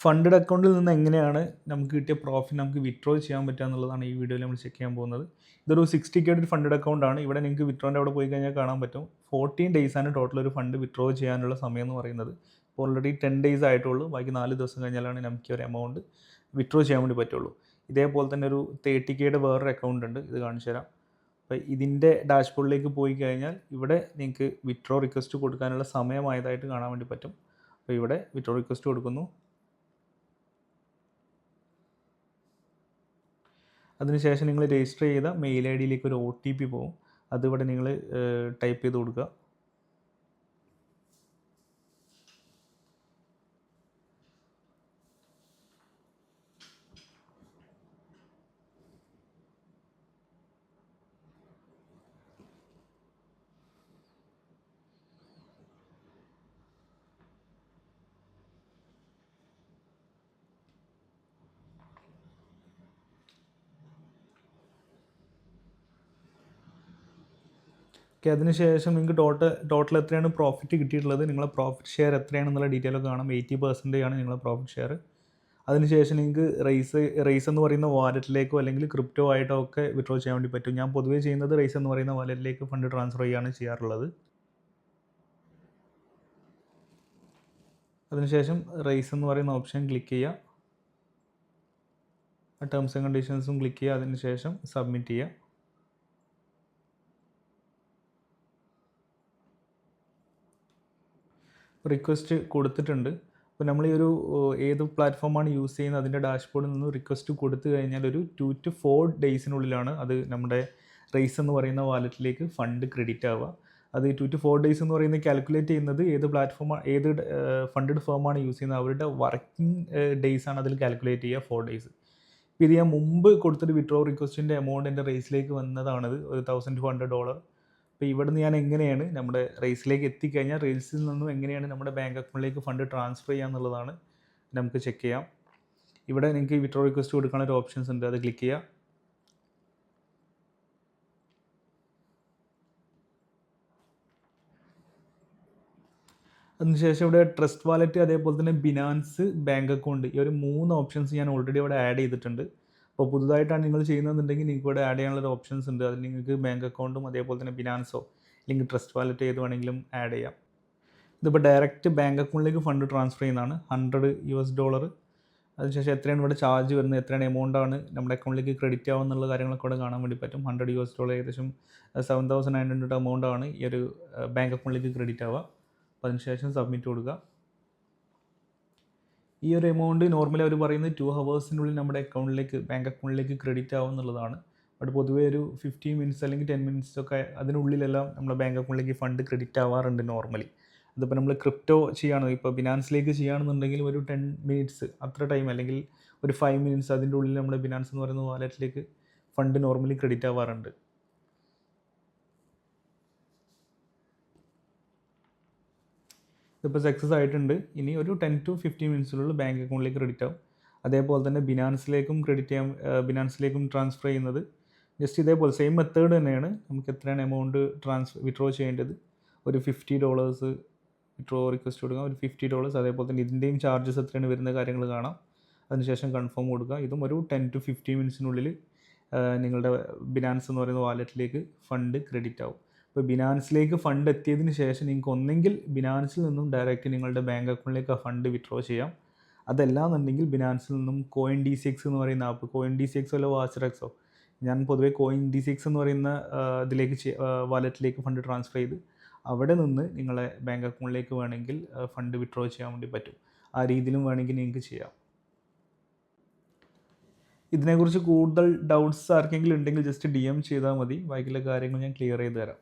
Funded അക്കൗണ്ടിൽ നിന്ന് എങ്ങനെയാണ് നമുക്ക് കിട്ടിയ പ്രോഫിറ്റ് നമുക്ക് വിത്ഡ്രോ ചെയ്യാൻ പറ്റുക എന്നുള്ളതാണ് ഈ വീഡിയോയിൽ നമ്മൾ ചെക്ക് ചെയ്യാൻ പോകുന്നത്. ഇതൊരു 60K ഫണ്ടഡ് അക്കൗണ്ടാണ്. ഇവിടെ നിങ്ങൾക്ക് വിത്ഡ്രോൻ്റെ അവിടെ പോയി കഴിഞ്ഞാൽ കാണാൻ പറ്റും 14 ഡേയ്സാണ് ടോട്ടൽ ഒരു ഫണ്ട് വിത്ഡ്രോ ചെയ്യാനുള്ള സമയം എന്ന് പറയുന്നത്. ഇപ്പോൾ ഓൾറെഡി 10 ഡേയ്സ് ആയിട്ടുള്ളൂ. ബാക്കി 4 ദിവസം കഴിഞ്ഞാലാണ് നമുക്ക് ഒരു എമൗണ്ട് വിത്ഡ്രോ ചെയ്യാൻ വേണ്ടി പറ്റുള്ളൂ. ഇതേപോലെ തന്നെ ഒരു 30K വേറൊരു അക്കൗണ്ട് ഉണ്ട്, ഇത് കാണിച്ചു തരാം. അപ്പോൾ ഇതിൻ്റെ ഡാഷ്ബോർഡിലേക്ക് പോയി കഴിഞ്ഞാൽ ഇവിടെ നിങ്ങൾക്ക് വിത്ഡ്രോ റിക്വസ്റ്റ് കൊടുക്കാനുള്ള സമയമായതായിട്ട് കാണാൻ വേണ്ടി പറ്റും. അപ്പോൾ ഇവിടെ വിത്ഡ്രോ റിക്വസ്റ്റ് കൊടുക്കുന്നു. അതിനുശേഷം നിങ്ങൾ രജിസ്റ്റർ ചെയ്ത മെയിൽ ഐ ഡിയിലേക്ക് ഒരു OTP പോകും. അതിവിടെ നിങ്ങൾ ടൈപ്പ് ചെയ്ത് കൊടുക്കുക. ഓക്കെ, അതിനുശേഷം നിങ്ങൾക്ക് ടോട്ടൽ എത്രയാണ് പ്രോഫിറ്റ് കിട്ടിയിട്ടുള്ളത്, നിങ്ങളെ പ്രോഫിറ്റ് ഷെയർ എത്രയാണെന്നുള്ള ഡീറ്റെയിലൊക്കെ കാണാം. 80% ആണ് നിങ്ങളെ പ്രോഫിറ്റ് ഷെയർ. അതിനുശേഷം നിങ്ങൾക്ക് റൈസ് എന്ന് പറയുന്ന വാലറ്റിലേക്കോ അല്ലെങ്കിൽ ക്രിപ്റ്റോ ആയിട്ടോ ഒക്കെ വിത്ഡ്രോ ചെയ്യാൻ വേണ്ടി പറ്റും. ഞാൻ പൊതുവേ ചെയ്യുന്നത് റൈസ് എന്ന് പറയുന്ന വാലറ്റിലേക്ക് ഫണ്ട് ട്രാൻസ്ഫർ ചെയ്യുകയാണ് ചെയ്യാറുള്ളത്. അതിനുശേഷം റൈസ് എന്ന് പറയുന്ന ഓപ്ഷൻ ക്ലിക്ക് ചെയ്യുക, ടേംസ് ആൻഡ് കണ്ടീഷൻസും ക്ലിക്ക് ചെയ്യുക. അതിനുശേഷം സബ്മിറ്റ് ചെയ്യുക. റിക്വസ്റ്റ് കൊടുത്തിട്ടുണ്ട്. അപ്പോൾ നമ്മൾ ഈ ഒരു ഏത് പ്ലാറ്റ്ഫോമാണ് യൂസ് ചെയ്യുന്നത് അതിൻ്റെ ഡാഷ്ബോർഡിൽ നിന്ന് റിക്വസ്റ്റ് കൊടുത്തു കഴിഞ്ഞാൽ ഒരു 2 to 4 ഡേയ്സിനുള്ളിലാണ് അത് നമ്മുടെ റൈസ് എന്ന് പറയുന്ന വാലറ്റിലേക്ക് ഫണ്ട് ക്രെഡിറ്റ് ആവുക. അത് 2 to 4 ഡേയ്സ് എന്ന് പറയുന്നത് കാൽക്കുലേറ്റ് ചെയ്യുന്നത് ഏത് ഫണ്ടഡ് ഫേമാണ് യൂസ് ചെയ്യുന്നത് അവരുടെ വർക്കിംഗ് ഡേയ്സാണ് അതിൽ കാൽക്കുലേറ്റ് ചെയ്യുക 4 ഡേയ്സ്. ഇപ്പോൾ ഇത് ഞാൻ മുമ്പ് കൊടുത്തൊരു വിത്ഡ്രോ റിക്വസ്റ്റിൻ്റെ എമൗണ്ട് എൻ്റെ റൈസിലേക്ക് വന്നതാണത്, ഒരു $1,200. അപ്പോൾ ഇവിടെ നിന്ന് ഞാൻ എങ്ങനെയാണ് നമ്മുടെ റൈസിലേക്ക് എത്തിക്കഴിഞ്ഞാൽ റൈസിൽ നിന്നും എങ്ങനെയാണ് നമ്മുടെ ബാങ്ക് അക്കൗണ്ടിലേക്ക് ഫണ്ട് ട്രാൻസ്ഫർ ചെയ്യുക എന്നുള്ളതാണ് നമുക്ക് ചെക്ക് ചെയ്യാം. ഇവിടെ നിങ്ങൾക്ക് വിത്ഡ്രോ റിക്വസ്റ്റ് കൊടുക്കാനുള്ള ഒരു ഓപ്ഷൻസ് ഉണ്ട്, അത് ക്ലിക്ക് ചെയ്യുക. അതിനുശേഷം ഇവിടെ ട്രസ്റ്റ് വാലറ്റ് അതേപോലെ തന്നെ ബിനാൻസ് ബാങ്ക് അക്കൗണ്ട്, ഈ ഒരു 3 ഓപ്ഷൻസ് ഞാൻ ഓൾറെഡി ഇവിടെ ആഡ് ചെയ്തിട്ടുണ്ട്. അപ്പോൾ പുതുതായിട്ടാണ് നിങ്ങൾ ചെയ്യുന്നതെന്നുണ്ടെങ്കിൽ നിങ്ങൾക്ക് ഇവിടെ ആഡ് ചെയ്യാനുള്ള ഓപ്ഷൻസ് ഉണ്ട്. അതിൽ നിങ്ങൾക്ക് ബാങ്ക് അക്കൗണ്ടും അതേപോലെ തന്നെ ബിനാൻസോ അല്ലെങ്കിൽ ട്രസ്റ്റ് വാലറ്റ് ഏത് വേണമെങ്കിലും ആഡ് ചെയ്യാം. ഇതിപ്പോൾ ഡയറക്റ്റ് ബാങ്ക് അക്കൗണ്ടിലേക്ക് ഫണ്ട് ട്രാൻസ്ഫർ ചെയ്യുന്നതാണ്, $100. അതിനുശേഷം എത്രയാണ് ഇവിടെ ചാർജ് വരുന്നത്, എത്രയാണ് എമൗണ്ടാണ് നമ്മുടെ അക്കൗണ്ടിലേക്ക് ക്രെഡിറ്റ് ആവുന്നുള്ള കാര്യങ്ങളൊക്കെ ഇവിടെ കാണാൻ വേണ്ടി പറ്റും. $100 ഏകദേശം 7,900 എമൗണ്ടാണ് ഈ ഒരു ബാങ്ക് അക്കൗണ്ടിലേക്ക് ക്രെഡിറ്റ് ആവുക. അപ്പോൾ അതിനുശേഷം സബ്മിറ്റ് കൊടുക്കുക. ഈ ഒരു എമൗണ്ട് നോർമലി അവർ പറയുന്നത് 2 ഹവേഴ്സിനുള്ളിൽ നമ്മുടെ ബാങ്ക് അക്കൗണ്ടിലേക്ക് ക്രെഡിറ്റ് ആവും എന്നുള്ളതാണ്. ബട്ട് പൊതുവേ ഒരു 15 മിനിറ്റ്സ് അല്ലെങ്കിൽ 10 മിനിറ്റ്സ് ഒക്കെ അതിനുള്ളിലെല്ലാം നമ്മുടെ ബാങ്ക് അക്കൗണ്ടിലേക്ക് ഫണ്ട് ക്രെഡിറ്റ് ആവാറുണ്ട് നോർമലി. അതിപ്പോൾ നമ്മൾ ക്രിപ്റ്റോ ചെയ്യുകയാണ്, ഇപ്പോൾ ബിനാൻസിലേക്ക് ചെയ്യുകയാണെന്നുണ്ടെങ്കിൽ ഒരു 10 മിനിറ്റ്സ് അത്ര ടൈം അല്ലെങ്കിൽ ഒരു 5 മിനിറ്റ്സ് അതിൻ്റെ ഉള്ളിൽ നമ്മുടെ ബിനാൻസ് എന്ന് പറയുന്ന വാലറ്റിലേക്ക് ഫണ്ട് നോർമലി ക്രെഡിറ്റ് ആവാറുണ്ട്. ഇതിപ്പോൾ സക്സസ് ആയിട്ടുണ്ട്. ഇനി ഒരു 10 to 15 മിനിറ്റ്സിലുള്ള ബാങ്ക് അക്കൗണ്ടിലേക്ക് ക്രെഡിറ്റ് ആവും. അതേപോലെ തന്നെ ബിനാൻസിലേക്കും ട്രാൻസ്ഫർ ചെയ്യുന്നത് ജസ്റ്റ് ഇതേപോലെ സെയിം മെത്തേഡ് തന്നെയാണ്. നമുക്ക് എത്രയാണ് എമൗണ്ട് വിത്ഡ്രോ ചെയ്യേണ്ടത്, ഒരു $50 വിത്ഡ്രോ റിക്വസ്റ്റ് കൊടുക്കുക, ഒരു $50. അതേപോലെ തന്നെ ഇതിൻ്റെയും ചാർജസ് എത്രയാണ് വരുന്ന കാര്യങ്ങൾ കാണാം. അതിനുശേഷം കൺഫേം കൊടുക്കുക. ഇതും ഒരു 10 to 15 മിനിറ്റ്സിനുള്ളിൽ നിങ്ങളുടെ ബിനാൻസ് എന്ന് പറയുന്ന വാലറ്റിലേക്ക് ഫണ്ട് ക്രെഡിറ്റ് ആവും. ഇപ്പോൾ ബിനാൻസിലേക്ക് ഫണ്ട് എത്തിയതിന് ശേഷം നിങ്ങൾക്ക് ഒന്നെങ്കിൽ ബിനാൻസിൽ നിന്നും ഡയറക്റ്റ് നിങ്ങളുടെ ബാങ്ക് അക്കൗണ്ടിലേക്ക് ആ ഫണ്ട് വിത്ഡ്രോ ചെയ്യാം. അതല്ലാന്നുണ്ടെങ്കിൽ ബിനാൻസിൽ നിന്നും CoinDCX എന്ന് പറയുന്ന ആപ്പ്, CoinDCX അല്ല വാച്ചറക്സോ, ഞാൻ പൊതുവേ CoinDCX എന്ന് പറയുന്ന വാലറ്റിലേക്ക് ഫണ്ട് ട്രാൻസ്ഫർ ചെയ്ത് അവിടെ നിന്ന് നിങ്ങളെ ബാങ്ക് അക്കൗണ്ടിലേക്ക് വേണമെങ്കിൽ ഫണ്ട് വിത്ഡ്രോ ചെയ്യാൻ വേണ്ടി പറ്റും. ആ രീതിയിലും വേണമെങ്കിൽ നിങ്ങൾക്ക് ചെയ്യാം. ഇതിനെക്കുറിച്ച് കൂടുതൽ ഡൗട്ട്സ് ആർക്കെങ്കിലും ഉണ്ടെങ്കിൽ ജസ്റ്റ് DM ചെയ്താൽ മതി, ബാക്കിയുള്ള കാര്യങ്ങൾ ഞാൻ ക്ലിയർ ചെയ്ത് തരാം.